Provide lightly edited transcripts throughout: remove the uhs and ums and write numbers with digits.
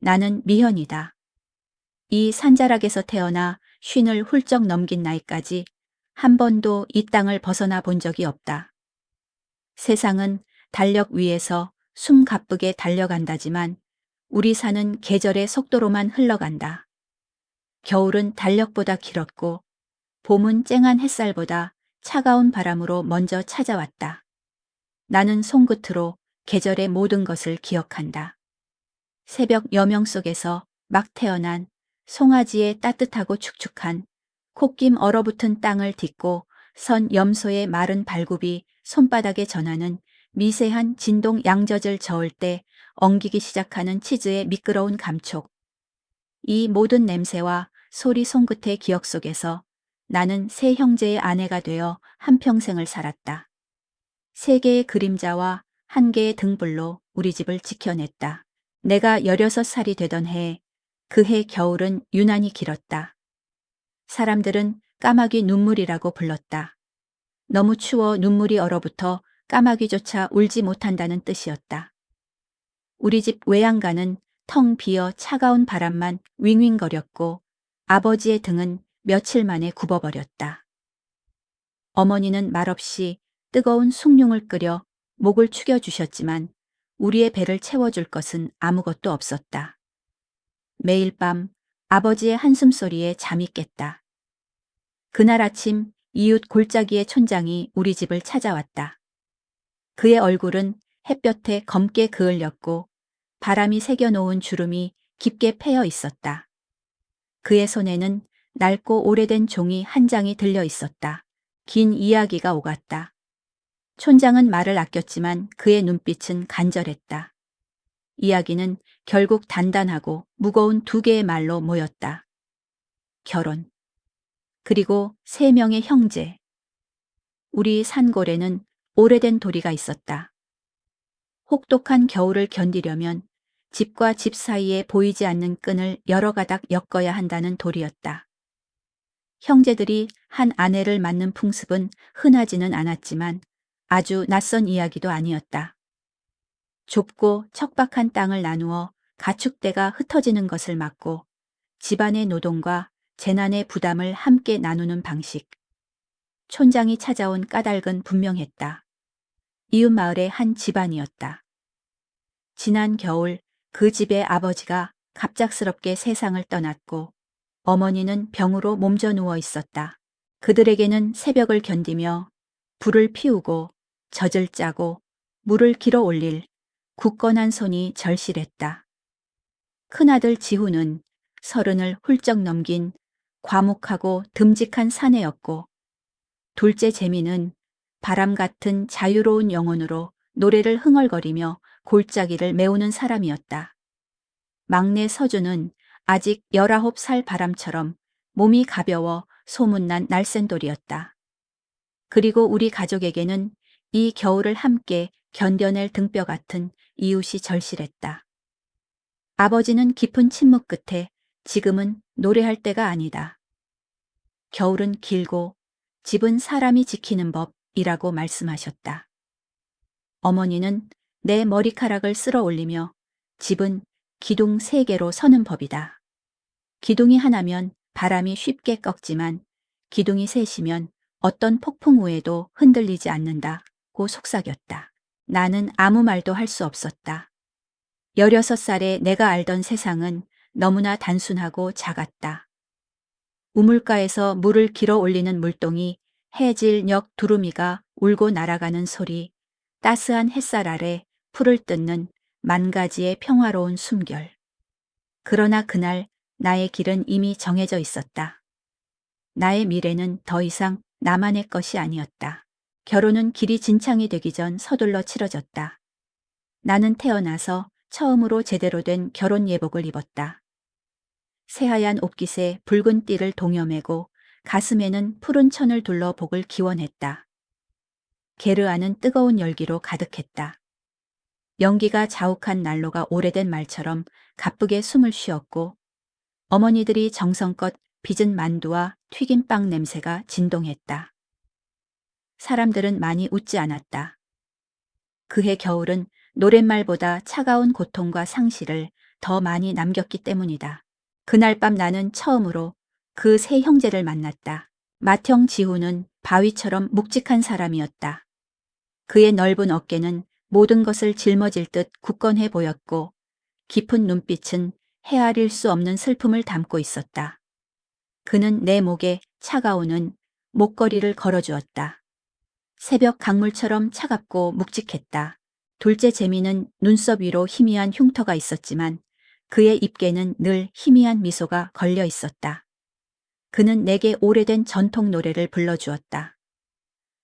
나는 미현이다. 이 산자락에서 태어나 쉰을 훌쩍 넘긴 나이까지 한 번도 이 땅을 벗어나 본 적이 없다. 세상은 달력 위에서 숨 가쁘게 달려간다지만 우리 산은 계절의 속도로만 흘러간다. 겨울은 달력보다 길었고 봄은 쨍한 햇살보다 차가운 바람으로 먼저 찾아왔다. 나는 손끝으로 계절의 모든 것을 기억한다. 새벽 여명 속에서 막 태어난 송아지의 따뜻하고 축축한 콧김 얼어붙은 땅을 딛고 선 염소의 마른 발굽이 손바닥에 전하는 미세한 진동 양젖을 저을 때 엉기기 시작하는 치즈의 미끄러운 감촉. 이 모든 냄새와 소리 손끝의 기억 속에서 나는 세 형제의 아내가 되어 한평생을 살았다. 세 개의 그림자와 한 개의 등불로 우리 집을 지켜냈다. 내가 16살이 되던 해, 그 해 겨울은 유난히 길었다. 사람들은 까마귀 눈물이라고 불렀다. 너무 추워 눈물이 얼어붙어 까마귀조차 울지 못한다는 뜻이었다. 우리 집 외양간은 텅 비어 차가운 바람만 윙윙거렸고 아버지의 등은 며칠 만에 굽어버렸다. 어머니는 말없이 뜨거운 숭늉을 끓여 목을 축여주셨지만 우리의 배를 채워줄 것은 아무것도 없었다. 매일 밤 아버지의 한숨소리에 잠이 깼다. 그날 아침 이웃 골짜기의 촌장이 우리 집을 찾아왔다. 그의 얼굴은 햇볕에 검게 그을렸고 바람이 새겨놓은 주름이 깊게 패여 있었다. 그의 손에는 낡고 오래된 종이 한 장이 들려 있었다. 긴 이야기가 오갔다. 촌장은 말을 아꼈지만 그의 눈빛은 간절했다. 이야기는 결국 단단하고 무거운 두 개의 말로 모였다. 결혼. 그리고 3명의 형제. 우리 산골에는 오래된 도리가 있었다. 혹독한 겨울을 견디려면 집과 집 사이에 보이지 않는 끈을 여러 가닥 엮어야 한다는 도리였다. 형제들이 한 아내를 맞는 풍습은 흔하지는 않았지만 아주 낯선 이야기도 아니었다. 좁고 척박한 땅을 나누어 가축대가 흩어지는 것을 막고 집안의 노동과 재난의 부담을 함께 나누는 방식. 촌장이 찾아온 까닭은 분명했다. 이웃 마을의 한 집안이었다. 지난 겨울 그 집의 아버지가 갑작스럽게 세상을 떠났고 어머니는 병으로 몸져 누워 있었다. 그들에게는 새벽을 견디며 불을 피우고 젖을 짜고 물을 길어 올릴 굳건한 손이 절실했다. 큰아들 지훈은 30을 훌쩍 넘긴 과묵하고 듬직한 사내였고 둘째 재민은 바람 같은 자유로운 영혼으로 노래를 흥얼거리며 골짜기를 메우는 사람이었다. 막내 서준은 아직 19살 바람처럼 몸이 가벼워 소문난 날쌘돌이었다. 그리고 우리 가족에게는 이 겨울을 함께 견뎌낼 등뼈 같은 이웃이 절실했다. 아버지는 깊은 침묵 끝에 지금은 노래할 때가 아니다. 겨울은 길고 집은 사람이 지키는 법이라고 말씀하셨다. 어머니는 내 머리카락을 쓸어 올리며 집은 기둥 3개로 서는 법이다. 기둥이 하나면 바람이 쉽게 꺾지만 기둥이 셋이면 어떤 폭풍 후에도 흔들리지 않는다고 속삭였다. 나는 아무 말도 할 수 없었다. 16살에 내가 알던 세상은 너무나 단순하고 작았다. 우물가에서 물을 길어 올리는 물동이 해질녘 두루미가 울고 날아가는 소리, 따스한 햇살 아래 풀을 뜯는 만 가지의 평화로운 숨결. 그러나 그날 나의 길은 이미 정해져 있었다. 나의 미래는 더 이상 나만의 것이 아니었다. 결혼은 길이 진창이 되기 전 서둘러 치러졌다. 나는 태어나서 처음으로 제대로 된 결혼 예복을 입었다. 새하얀 옷깃에 붉은 띠를 동여매고 가슴에는 푸른 천을 둘러 복을 기원했다. 게르아는 뜨거운 열기로 가득했다. 연기가 자욱한 난로가 오래된 말처럼 가쁘게 숨을 쉬었고 어머니들이 정성껏 빚은 만두와 튀김빵 냄새가 진동했다. 사람들은 많이 웃지 않았다. 그해 겨울은 노랫말보다 차가운 고통과 상실을 더 많이 남겼기 때문이다. 그날 밤 나는 처음으로 그 세 형제를 만났다. 맏형 지훈은 바위처럼 묵직한 사람이었다. 그의 넓은 어깨는 모든 것을 짊어질 듯 굳건해 보였고 깊은 눈빛은 헤아릴 수 없는 슬픔을 담고 있었다. 그는 내 목에 차가우는 목걸이를 걸어주었다. 새벽 강물처럼 차갑고 묵직했다. 둘째 재미는 눈썹 위로 희미한 흉터가 있었지만 그의 입계는 늘 희미한 미소가 걸려 있었다. 그는 내게 오래된 전통 노래를 불러주었다.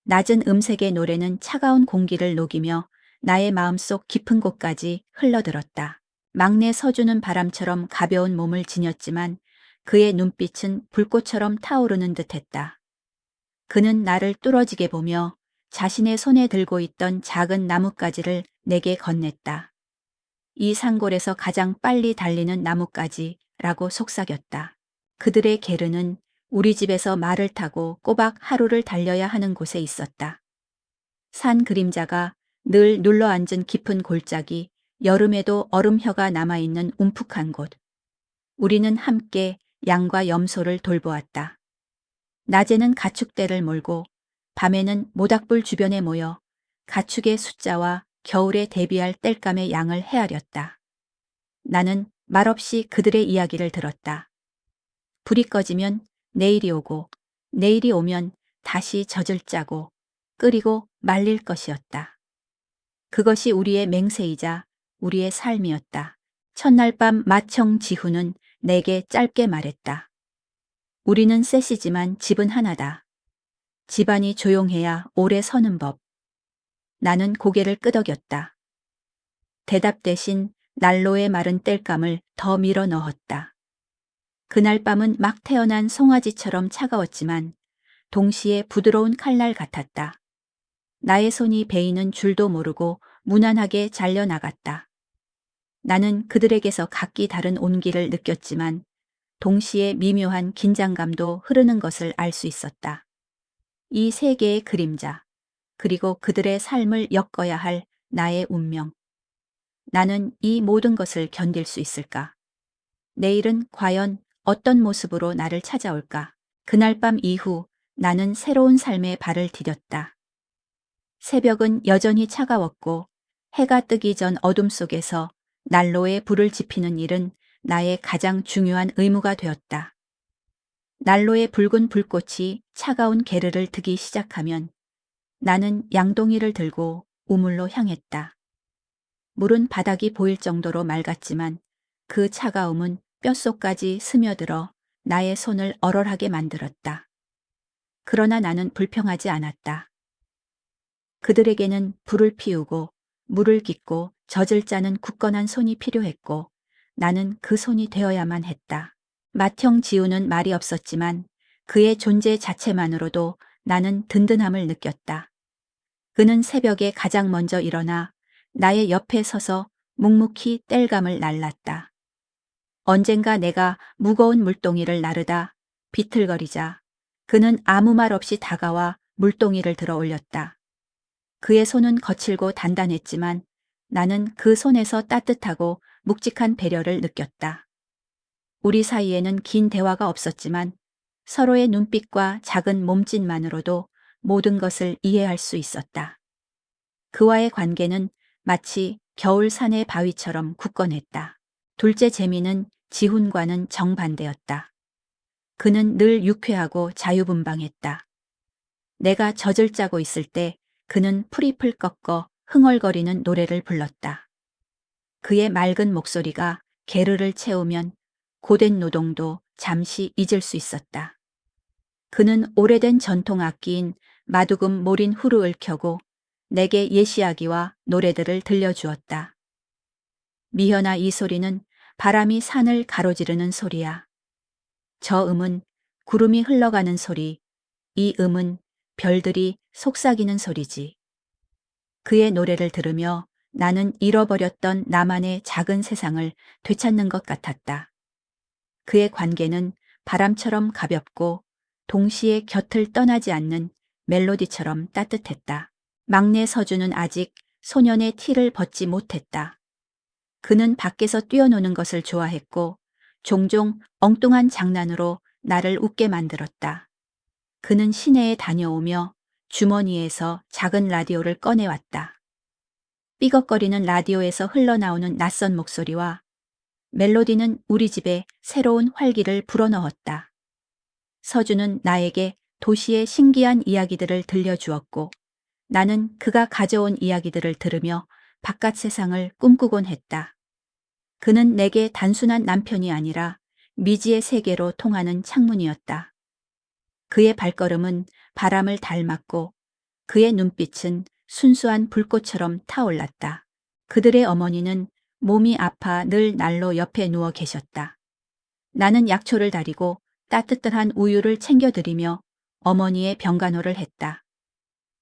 낮은 음색의 노래는 차가운 공기를 녹이며 나의 마음속 깊은 곳까지 흘러들었다. 막내 서주는 바람처럼 가벼운 몸을 지녔지만 그의 눈빛은 불꽃처럼 타오르는 듯했다. 그는 나를 뚫어지게 보며 자신의 손에 들고 있던 작은 나뭇가지를 내게 건넸다. 이 산골에서 가장 빨리 달리는 나뭇가지라고 속삭였다. 그들의 게르는 우리 집에서 말을 타고 꼬박 하루를 달려야 하는 곳에 있었다. 산 그림자가 늘 눌러앉은 깊은 골짜기, 여름에도 얼음혀가 남아있는 움푹한 곳. 우리는 함께 양과 염소를 돌보았다. 낮에는 가축대를 몰고 밤에는 모닥불 주변에 모여 가축의 숫자와 겨울에 대비할 땔감의 양을 헤아렸다. 나는 말없이 그들의 이야기를 들었다. 불이 꺼지면 내일이 오고 내일이 오면 다시 젖을 짜고 끓이고 말릴 것이었다. 그것이 우리의 맹세이자 우리의 삶이었다. 첫날 밤 맏형 지훈은 내게 짧게 말했다. 우리는 셋이지만 집은 하나다. 집안이 조용해야 오래 서는 법. 나는 고개를 끄덕였다. 대답 대신 난로에 마른 땔감을 더 밀어 넣었다. 그날 밤은 막 태어난 송아지처럼 차가웠지만 동시에 부드러운 칼날 같았다. 나의 손이 베이는 줄도 모르고 무난하게 잘려나갔다. 나는 그들에게서 각기 다른 온기를 느꼈지만 동시에 미묘한 긴장감도 흐르는 것을 알 수 있었다. 이 세 개의 그림자, 그리고 그들의 삶을 엮어야 할 나의 운명. 나는 이 모든 것을 견딜 수 있을까? 내일은 과연 어떤 모습으로 나를 찾아올까? 그날 밤 이후 나는 새로운 삶에 발을 디뎠다. 새벽은 여전히 차가웠고 해가 뜨기 전 어둠 속에서 난로에 불을 지피는 일은 나의 가장 중요한 의무가 되었다. 난로의 붉은 불꽃이 차가운 게르를 트기 시작하면 나는 양동이를 들고 우물로 향했다. 물은 바닥이 보일 정도로 맑았지만 그 차가움은 뼛속까지 스며들어 나의 손을 얼얼하게 만들었다. 그러나 나는 불평하지 않았다. 그들에게는 불을 피우고 물을 깃고 젖을 짜는 굳건한 손이 필요했고 나는 그 손이 되어야만 했다. 맏형 지우는 말이 없었지만 그의 존재 자체만으로도 나는 든든함을 느꼈다. 그는 새벽에 가장 먼저 일어나 나의 옆에 서서 묵묵히 땔감을 날랐다. 언젠가 내가 무거운 물동이를 나르다 비틀거리자 그는 아무 말 없이 다가와 물동이를 들어 올렸다. 그의 손은 거칠고 단단했지만 나는 그 손에서 따뜻하고 묵직한 배려를 느꼈다. 우리 사이에는 긴 대화가 없었지만 서로의 눈빛과 작은 몸짓만으로도 모든 것을 이해할 수 있었다. 그와의 관계는 마치 겨울 산의 바위처럼 굳건했다. 둘째 재미는 지훈과는 정반대였다. 그는 늘 유쾌하고 자유분방했다. 내가 젖을 짜고 있을 때 그는 풀잎을 꺾어 흥얼거리는 노래를 불렀다. 그의 맑은 목소리가 게르를 채우면 고된 노동도 잠시 잊을 수 있었다. 그는 오래된 전통 악기인 마두금 모린 후르을 켜고 내게 예시하기와 노래들을 들려주었다. 미현아, 이 소리는 바람이 산을 가로지르는 소리야. 저 음은 구름이 흘러가는 소리, 이 음은 별들이 속삭이는 소리지. 그의 노래를 들으며 나는 잃어버렸던 나만의 작은 세상을 되찾는 것 같았다. 그의 관계는 바람처럼 가볍고 동시에 곁을 떠나지 않는 멜로디처럼 따뜻했다. 막내 서주는 아직 소년의 티를 벗지 못했다. 그는 밖에서 뛰어노는 것을 좋아했고 종종 엉뚱한 장난으로 나를 웃게 만들었다. 그는 시내에 다녀오며 주머니에서 작은 라디오를 꺼내왔다. 삐걱거리는 라디오에서 흘러나오는 낯선 목소리와 멜로디는 우리 집에 새로운 활기를 불어넣었다. 서준은 나에게 도시의 신기한 이야기들을 들려주었고 나는 그가 가져온 이야기들을 들으며 바깥 세상을 꿈꾸곤 했다. 그는 내게 단순한 남편이 아니라 미지의 세계로 통하는 창문이었다. 그의 발걸음은 바람을 닮았고 그의 눈빛은 순수한 불꽃처럼 타올랐다. 그들의 어머니는 몸이 아파 늘 난로 옆에 누워 계셨다. 나는 약초를 다리고 따뜻한 우유를 챙겨드리며 어머니의 병간호를 했다.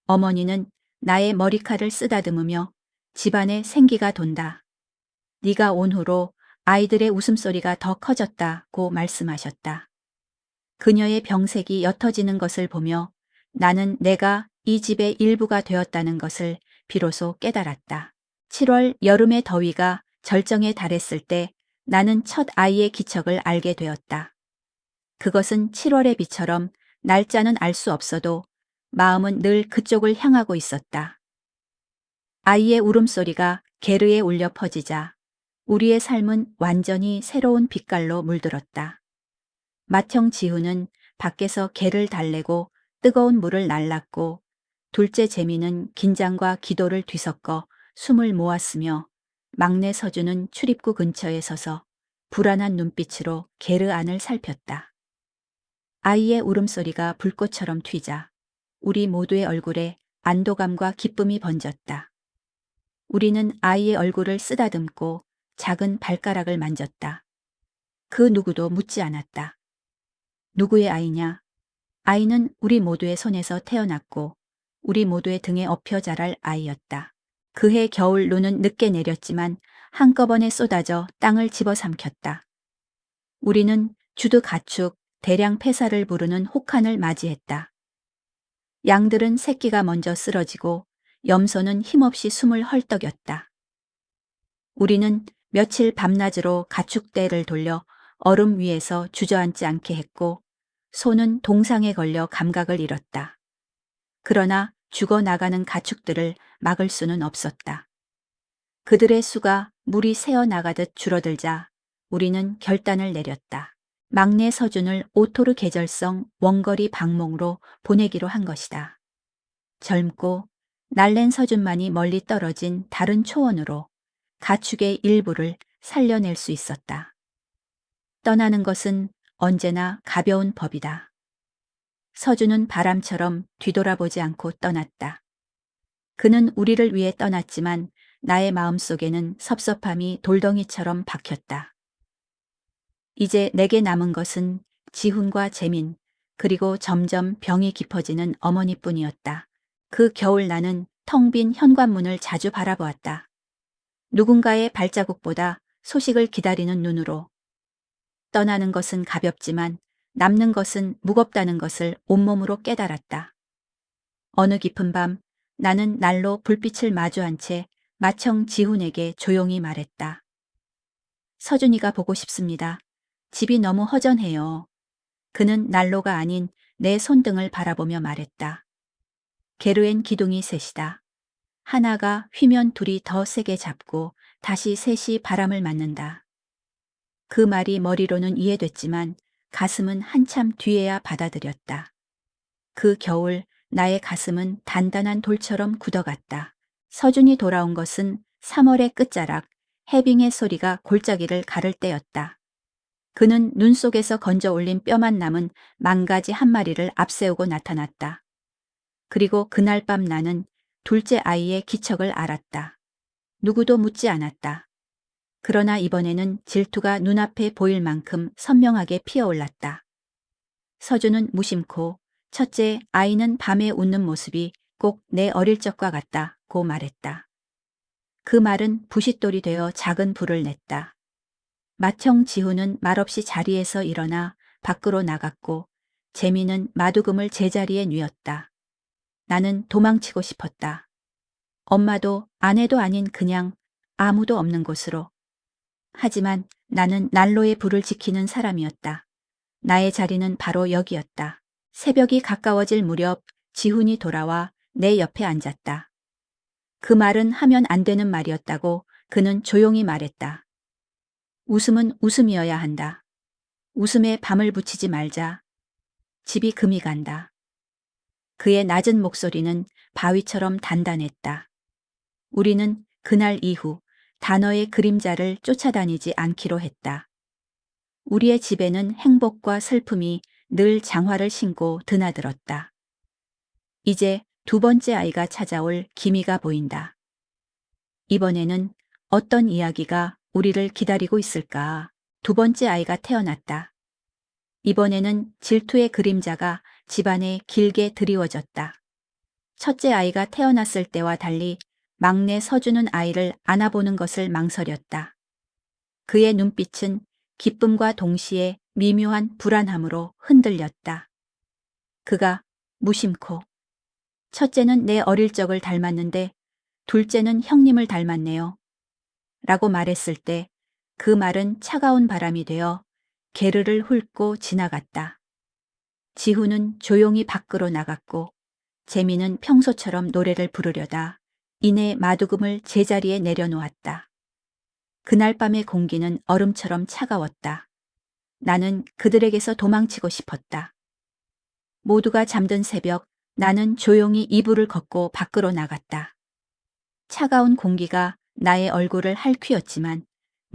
어머니는 나의 머리칼을 쓰다듬으며 집안에 생기가 돈다. 네가 온 후로 아이들의 웃음소리가 더 커졌다고 말씀하셨다. 그녀의 병색이 옅어지는 것을 보며 나는 내가 이 집의 일부가 되었다는 것을 비로소 깨달았다. 7월 여름의 더위가 절정에 달했을 때 나는 첫 아이의 기척을 알게 되었다. 그것은 7월의 비처럼 날짜는 알 수 없어도 마음은 늘 그쪽을 향하고 있었다. 아이의 울음소리가 게르에 울려 퍼지자 우리의 삶은 완전히 새로운 빛깔로 물들었다. 맏형 지훈은 밖에서 개를 달래고 뜨거운 물을 날랐고 둘째 재미는 긴장과 기도를 뒤섞어 숨을 모았으며 막내 서주는 출입구 근처에 서서 불안한 눈빛으로 게르 안을 살폈다. 아이의 울음소리가 불꽃처럼 튀자 우리 모두의 얼굴에 안도감과 기쁨이 번졌다. 우리는 아이의 얼굴을 쓰다듬고 작은 발가락을 만졌다. 그 누구도 묻지 않았다. 누구의 아이냐? 아이는 우리 모두의 손에서 태어났고 우리 모두의 등에 엎여 자랄 아이였다. 그해 겨울 눈은 늦게 내렸지만 한꺼번에 쏟아져 땅을 집어삼켰다. 우리는 주드 가축, 대량 폐사를 부르는 혹한을 맞이했다. 양들은 새끼가 먼저 쓰러지고 염소는 힘없이 숨을 헐떡였다. 우리는 며칠 밤낮으로 가축대를 돌려 얼음 위에서 주저앉지 않게 했고 소는 동상에 걸려 감각을 잃었다. 그러나 죽어나가는 가축들을 막을 수는 없었다. 그들의 수가 물이 새어나가듯 줄어들자 우리는 결단을 내렸다. 막내 서준을 오토르 계절성 원거리 방몽으로 보내기로 한 것이다. 젊고 날랜 서준만이 멀리 떨어진 다른 초원으로 가축의 일부를 살려낼 수 있었다. 떠나는 것은 언제나 가벼운 법이다. 서준은 바람처럼 뒤돌아보지 않고 떠났다. 그는 우리를 위해 떠났지만 나의 마음속에는 섭섭함이 돌덩이처럼 박혔다. 이제 내게 남은 것은 지훈과 재민, 그리고 점점 병이 깊어지는 어머니뿐이었다. 그 겨울 나는 텅 빈 현관문을 자주 바라보았다. 누군가의 발자국보다 소식을 기다리는 눈으로. 떠나는 것은 가볍지만 남는 것은 무겁다는 것을 온몸으로 깨달았다. 어느 깊은 밤 나는 난로 불빛을 마주한 채 맏형 지훈에게 조용히 말했다. 서준이가 보고 싶습니다. 집이 너무 허전해요. 그는 난로가 아닌 내 손등을 바라보며 말했다. 게르엔 기둥이 셋이다. 하나가 휘면 둘이 더 세게 잡고 다시 셋이 바람을 맞는다. 그 말이 머리로는 이해됐지만 가슴은 한참 뒤에야 받아들였다. 그 겨울 나의 가슴은 단단한 돌처럼 굳어갔다. 서준이 돌아온 것은 3월의 끝자락 해빙의 소리가 골짜기를 가를 때였다. 그는 눈 속에서 건져 올린 뼈만 남은 망가지 한 마리를 앞세우고 나타났다. 그리고 그날 밤 나는 둘째 아이의 기척을 알았다. 누구도 묻지 않았다. 그러나 이번에는 질투가 눈앞에 보일 만큼 선명하게 피어올랐다. 서준은 무심코 첫째 아이는 밤에 웃는 모습이 꼭 내 어릴 적과 같다고 말했다. 그 말은 부싯돌이 되어 작은 불을 냈다. 맏형 지훈은 말없이 자리에서 일어나 밖으로 나갔고 재미는 마두금을 제자리에 뉘었다. 나는 도망치고 싶었다. 엄마도 아내도 아닌 그냥 아무도 없는 곳으로. 하지만 나는 난로의 불을 지키는 사람이었다. 나의 자리는 바로 여기였다. 새벽이 가까워질 무렵 지훈이 돌아와 내 옆에 앉았다. 그 말은 하면 안 되는 말이었다고 그는 조용히 말했다. 웃음은 웃음이어야 한다. 웃음에 밤을 붙이지 말자. 집이 금이 간다. 그의 낮은 목소리는 바위처럼 단단했다. 우리는 그날 이후 단어의 그림자를 쫓아다니지 않기로 했다. 우리의 집에는 행복과 슬픔이 늘 장화를 신고 드나들었다. 이제 두 번째 아이가 찾아올 기미가 보인다. 이번에는 어떤 이야기가 우리를 기다리고 있을까? 두 번째 아이가 태어났다. 이번에는 질투의 그림자가 집안에 길게 드리워졌다. 첫째 아이가 태어났을 때와 달리 막내 서주는 아이를 안아보는 것을 망설였다. 그의 눈빛은 기쁨과 동시에 미묘한 불안함으로 흔들렸다. 그가 무심코 첫째는 내 어릴 적을 닮았는데 둘째는 형님을 닮았네요. 라고 말했을 때 그 말은 차가운 바람이 되어 게르를 훑고 지나갔다. 지훈은 조용히 밖으로 나갔고 재미는 평소처럼 노래를 부르려다 이내 마두금을 제자리에 내려놓았다. 그날 밤의 공기는 얼음처럼 차가웠다. 나는 그들에게서 도망치고 싶었다. 모두가 잠든 새벽 나는 조용히 이불을 걷고 밖으로 나갔다. 차가운 공기가 나의 얼굴을 핥히었지만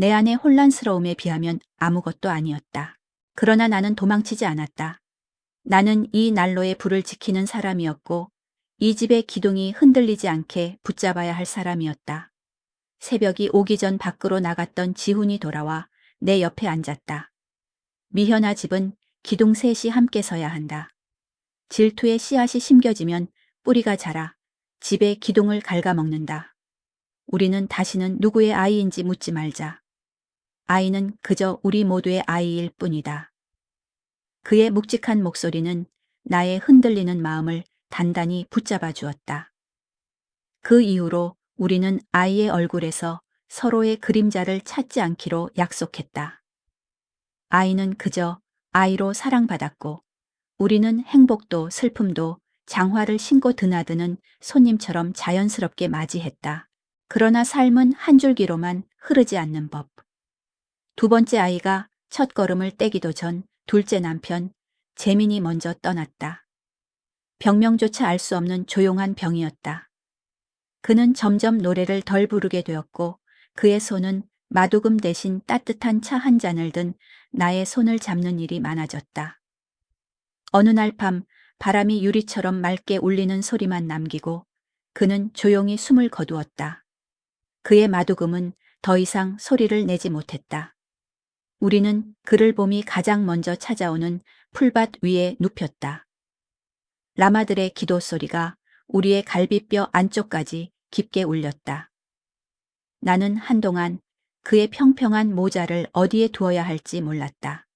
내 안의 혼란스러움에 비하면 아무것도 아니었다. 그러나 나는 도망치지 않았다. 나는 이 난로의 불을 지키는 사람이었고 이 집의 기둥이 흔들리지 않게 붙잡아야 할 사람이었다. 새벽이 오기 전 밖으로 나갔던 지훈이 돌아와 내 옆에 앉았다. 미현아 집은 기둥 셋이 함께 서야 한다. 질투의 씨앗이 심겨지면 뿌리가 자라 집의 기둥을 갉아먹는다. 우리는 다시는 누구의 아이인지 묻지 말자. 아이는 그저 우리 모두의 아이일 뿐이다. 그의 묵직한 목소리는 나의 흔들리는 마음을 단단히 붙잡아 주었다. 그 이후로 우리는 아이의 얼굴에서 서로의 그림자를 찾지 않기로 약속했다. 아이는 그저 아이로 사랑받았고 우리는 행복도 슬픔도 장화를 신고 드나드는 손님처럼 자연스럽게 맞이했다. 그러나 삶은 한 줄기로만 흐르지 않는 법. 두 번째 아이가 첫 걸음을 떼기도 전 둘째 남편 재민이 먼저 떠났다. 병명조차 알 수 없는 조용한 병이었다. 그는 점점 노래를 덜 부르게 되었고 그의 손은 마두금 대신 따뜻한 차 한 잔을 든 나의 손을 잡는 일이 많아졌다. 어느 날 밤 바람이 유리처럼 맑게 울리는 소리만 남기고 그는 조용히 숨을 거두었다. 그의 마두금은 더 이상 소리를 내지 못했다. 우리는 그를 봄이 가장 먼저 찾아오는 풀밭 위에 눕혔다. 라마들의 기도 소리가 우리의 갈비뼈 안쪽까지 깊게 울렸다. 나는 한동안 그의 평평한 모자를 어디에 두어야 할지 몰랐다.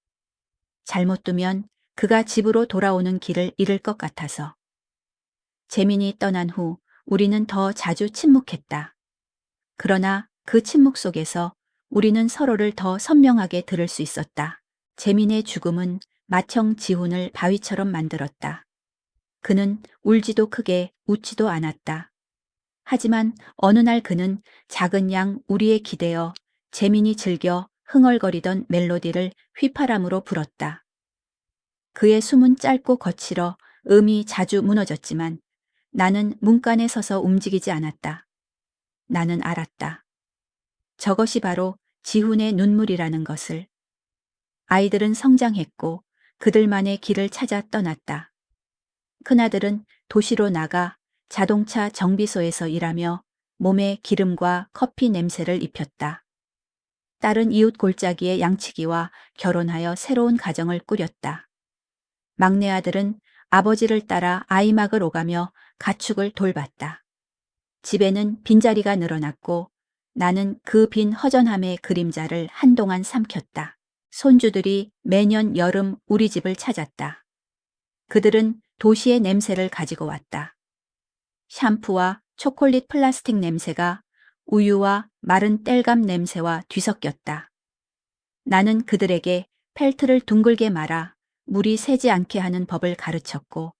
잘못 두면 그가 집으로 돌아오는 길을 잃을 것 같아서. 재민이 떠난 후 우리는 더 자주 침묵했다. 그러나 그 침묵 속에서 우리는 서로를 더 선명하게 들을 수 있었다. 재민의 죽음은 맏형 지훈을 바위처럼 만들었다. 그는 울지도 크게 웃지도 않았다. 하지만 어느 날 그는 작은 양 우리에 기대어 재민이 즐겨 흥얼거리던 멜로디를 휘파람으로 불었다. 그의 숨은 짧고 거칠어 음이 자주 무너졌지만 나는 문간에 서서 움직이지 않았다. 나는 알았다. 저것이 바로 지훈의 눈물이라는 것을. 아이들은 성장했고 그들만의 길을 찾아 떠났다. 큰아들은 도시로 나가 자동차 정비소에서 일하며 몸에 기름과 커피 냄새를 입혔다. 딸은 이웃 골짜기의 양치기와 결혼하여 새로운 가정을 꾸렸다. 막내 아들은 아버지를 따라 아이막을 오가며 가축을 돌봤다. 집에는 빈자리가 늘어났고 나는 그 빈 허전함의 그림자를 한동안 삼켰다. 손주들이 매년 여름 우리 집을 찾았다. 그들은 도시의 냄새를 가지고 왔다. 샴푸와 초콜릿 플라스틱 냄새가 우유와 마른 땔감 냄새와 뒤섞였다. 나는 그들에게 펠트를 둥글게 말아 물이 새지 않게 하는 법을 가르쳤고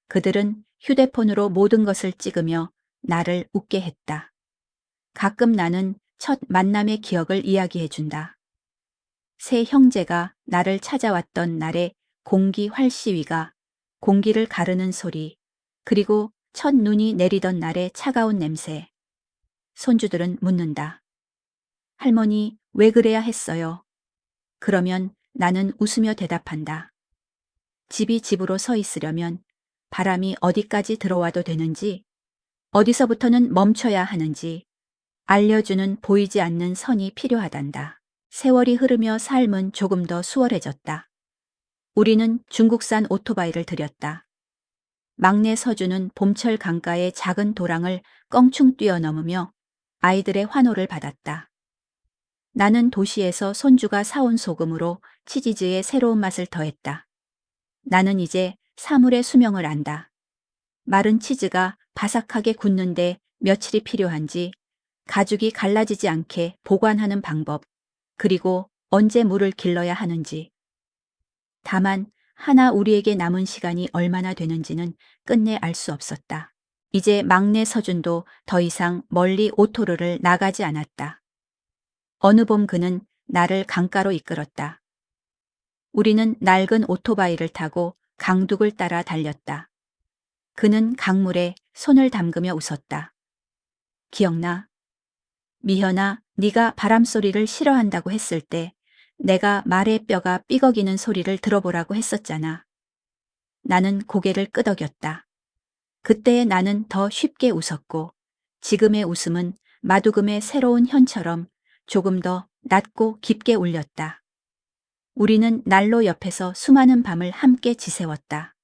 그들은 휴대폰으로 모든 것을 찍으며 나를 웃게 했다. 가끔 나는 첫 만남의 기억을 이야기해준다. 세 형제가 나를 찾아왔던 날의 공기 활시위가, 공기를 가르는 소리, 그리고 첫 눈이 내리던 날의 차가운 냄새. 손주들은 묻는다. 할머니, 왜 그래야 했어요? 그러면 나는 웃으며 대답한다. 집이 집으로 서 있으려면 바람이 어디까지 들어와도 되는지, 어디서부터는 멈춰야 하는지 알려주는 보이지 않는 선이 필요하단다. 세월이 흐르며 삶은 조금 더 수월해졌다. 우리는 중국산 오토바이를 들였다. 막내 서주는 봄철 강가의 작은 도랑을 껑충 뛰어넘으며 아이들의 환호를 받았다. 나는 도시에서 손주가 사온 소금으로 치즈의 새로운 맛을 더했다. 나는 이제 사물의 수명을 안다. 마른 치즈가 바삭하게 굳는데 며칠이 필요한지, 가죽이 갈라지지 않게 보관하는 방법, 그리고 언제 물을 길러야 하는지. 다만 하나 우리에게 남은 시간이 얼마나 되는지는 끝내 알 수 없었다. 이제 막내 서준도 더 이상 멀리 오토로를 나가지 않았다. 어느 봄 그는 나를 강가로 이끌었다. 우리는 낡은 오토바이를 타고 강둑을 따라 달렸다. 그는 강물에 손을 담그며 웃었다. 기억나? 미현아, 네가 바람소리를 싫어한다고 했을 때 내가 말의 뼈가 삐걱이는 소리를 들어보라고 했었잖아. 나는 고개를 끄덕였다. 그때의 나는 더 쉽게 웃었고 지금의 웃음은 마두금의 새로운 현처럼 조금 더 낮고 깊게 울렸다. 우리는 난로 옆에서 수많은 밤을 함께 지새웠다.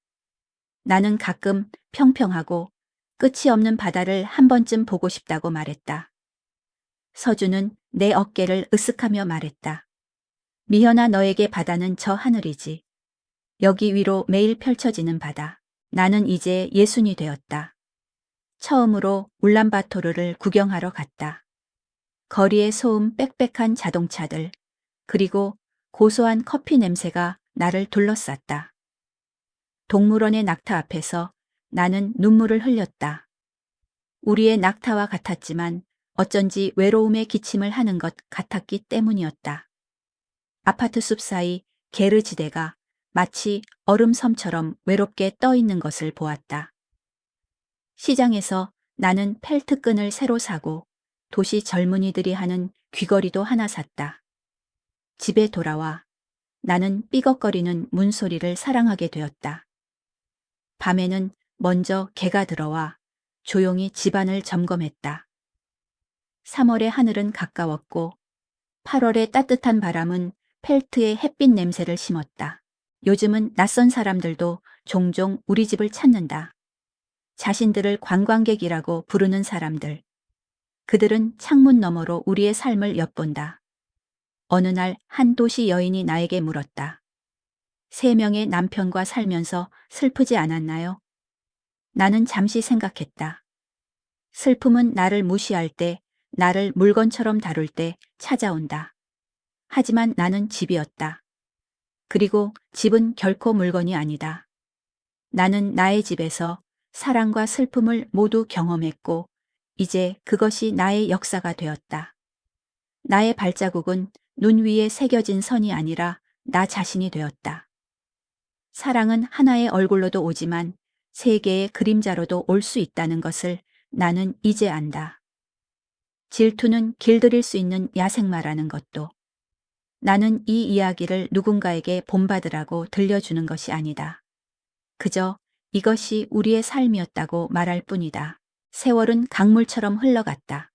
나는 가끔 평평하고 끝이 없는 바다를 한 번쯤 보고 싶다고 말했다. 서주는 내 어깨를 으쓱하며 말했다. 미현아, 너에게 바다는 저 하늘이지. 여기 위로 매일 펼쳐지는 바다. 나는 이제 예순이 되었다. 처음으로 울란바토르를 구경하러 갔다. 거리의 소음 빽빽한 자동차들, 그리고 고소한 커피 냄새가 나를 둘러쌌다. 동물원의 낙타 앞에서 나는 눈물을 흘렸다. 우리의 낙타와 같았지만 어쩐지 외로움에 기침을 하는 것 같았기 때문이었다. 아파트 숲 사이 게르지대가 마치 얼음섬처럼 외롭게 떠 있는 것을 보았다. 시장에서 나는 펠트끈을 새로 사고 도시 젊은이들이 하는 귀걸이도 하나 샀다. 집에 돌아와 나는 삐걱거리는 문소리를 사랑하게 되었다. 밤에는 먼저 개가 들어와 조용히 집안을 점검했다. 3월의 하늘은 가까웠고 8월의 따뜻한 바람은 펠트에 햇빛 냄새를 심었다. 요즘은 낯선 사람들도 종종 우리 집을 찾는다. 자신들을 관광객이라고 부르는 사람들. 그들은 창문 너머로 우리의 삶을 엿본다. 어느 날 한 도시 여인이 나에게 물었다. 3명의 남편과 살면서 슬프지 않았나요? 나는 잠시 생각했다. 슬픔은 나를 무시할 때, 나를 물건처럼 다룰 때 찾아온다. 하지만 나는 집이었다. 그리고 집은 결코 물건이 아니다. 나는 나의 집에서 사랑과 슬픔을 모두 경험했고 이제 그것이 나의 역사가 되었다. 나의 발자국은 눈 위에 새겨진 선이 아니라 나 자신이 되었다. 사랑은 하나의 얼굴로도 오지만 3개의 그림자로도 올 수 있다는 것을 나는 이제 안다. 질투는 길들일 수 있는 야생마라는 것도. 나는 이 이야기를 누군가에게 본받으라고 들려주는 것이 아니다. 그저 이것이 우리의 삶이었다고 말할 뿐이다. 세월은 강물처럼 흘러갔다.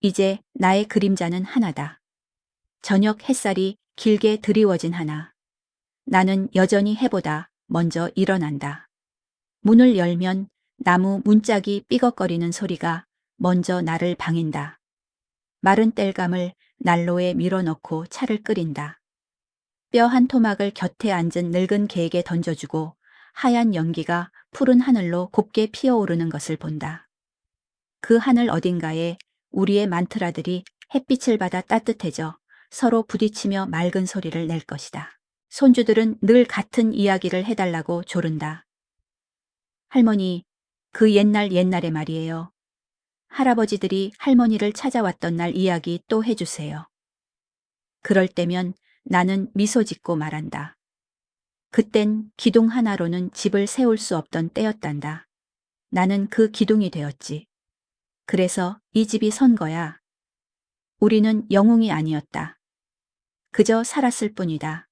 이제 나의 그림자는 하나다. 저녁 햇살이 길게 드리워진 하나. 나는 여전히 해보다 먼저 일어난다. 문을 열면 나무 문짝이 삐걱거리는 소리가 먼저 나를 방인다. 마른 땔감을 난로에 밀어넣고 차를 끓인다. 뼈 한 토막을 곁에 앉은 늙은 개에게 던져주고 하얀 연기가 푸른 하늘로 곱게 피어오르는 것을 본다. 그 하늘 어딘가에 우리의 만트라들이 햇빛을 받아 따뜻해져 서로 부딪히며 맑은 소리를 낼 것이다. 손주들은 늘 같은 이야기를 해달라고 조른다. 할머니, 그 옛날에 말이에요. 할아버지들이 할머니를 찾아왔던 날 이야기 또 해주세요. 그럴 때면 나는 미소 짓고 말한다. 그땐 기둥 하나로는 집을 세울 수 없던 때였단다. 나는 그 기둥이 되었지. 그래서 이 집이 선 거야. 우리는 영웅이 아니었다. 그저 살았을 뿐이다.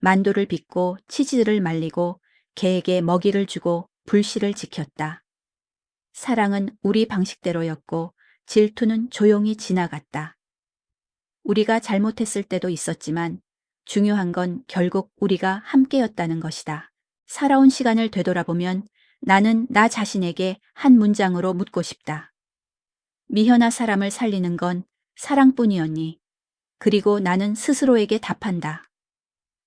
만두를 빚고 치즈를 말리고 개에게 먹이를 주고 불씨를 지켰다. 사랑은 우리 방식대로였고 질투는 조용히 지나갔다. 우리가 잘못했을 때도 있었지만 중요한 건 결국 우리가 함께였다는 것이다. 살아온 시간을 되돌아보면 나는 나 자신에게 한 문장으로 묻고 싶다. 미현아, 사람을 살리는 건 사랑뿐이었니? 그리고 나는 스스로에게 답한다.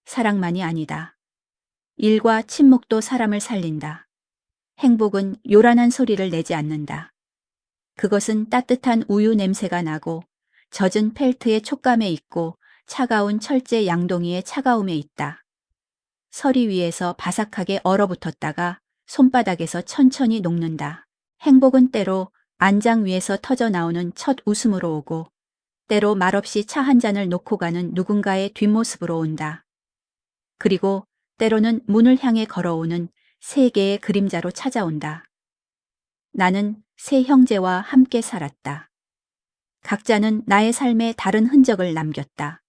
사랑만이 아니다. 일과 침묵도 사람을 살린다. 행복은 요란한 소리를 내지 않는다. 그것은 따뜻한 우유 냄새가 나고 젖은 펠트의 촉감에 있고 차가운 철제 양동이의 차가움에 있다. 서리 위에서 바삭하게 얼어붙었다가 손바닥에서 천천히 녹는다. 행복은 때로 안장 위에서 터져 나오는 첫 웃음으로 오고 때로 말없이 차 한 잔을 놓고 가는 누군가의 뒷모습으로 온다. 그리고 때로는 문을 향해 걸어오는 세 개의 그림자로 찾아온다. 나는 세 형제와 함께 살았다. 각자는 나의 삶에 다른 흔적을 남겼다.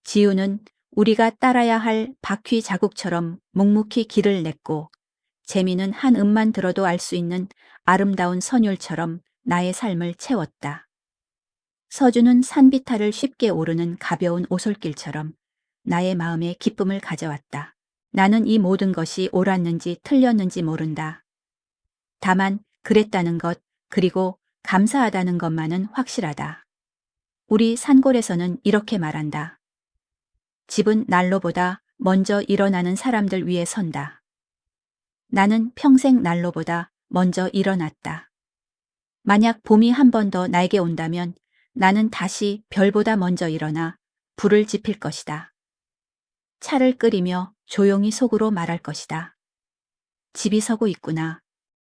지우는 우리가 따라야 할 바퀴 자국처럼 묵묵히 길을 냈고, 재미는 한 음만 들어도 알 수 있는 아름다운 선율처럼 나의 삶을 채웠다. 서주는 산비탈을 쉽게 오르는 가벼운 오솔길처럼 나의 마음에 기쁨을 가져왔다. 나는 이 모든 것이 옳았는지 틀렸는지 모른다. 다만 그랬다는 것, 그리고 감사하다는 것만은 확실하다. 우리 산골에서는 이렇게 말한다. 집은 난로보다 먼저 일어나는 사람들 위에 선다. 나는 평생 난로보다 먼저 일어났다. 만약 봄이 한 번 더 나에게 온다면 나는 다시 별보다 먼저 일어나 불을 지필 것이다. 차를 끓이며 조용히 속으로 말할 것이다. 집이 서고 있구나.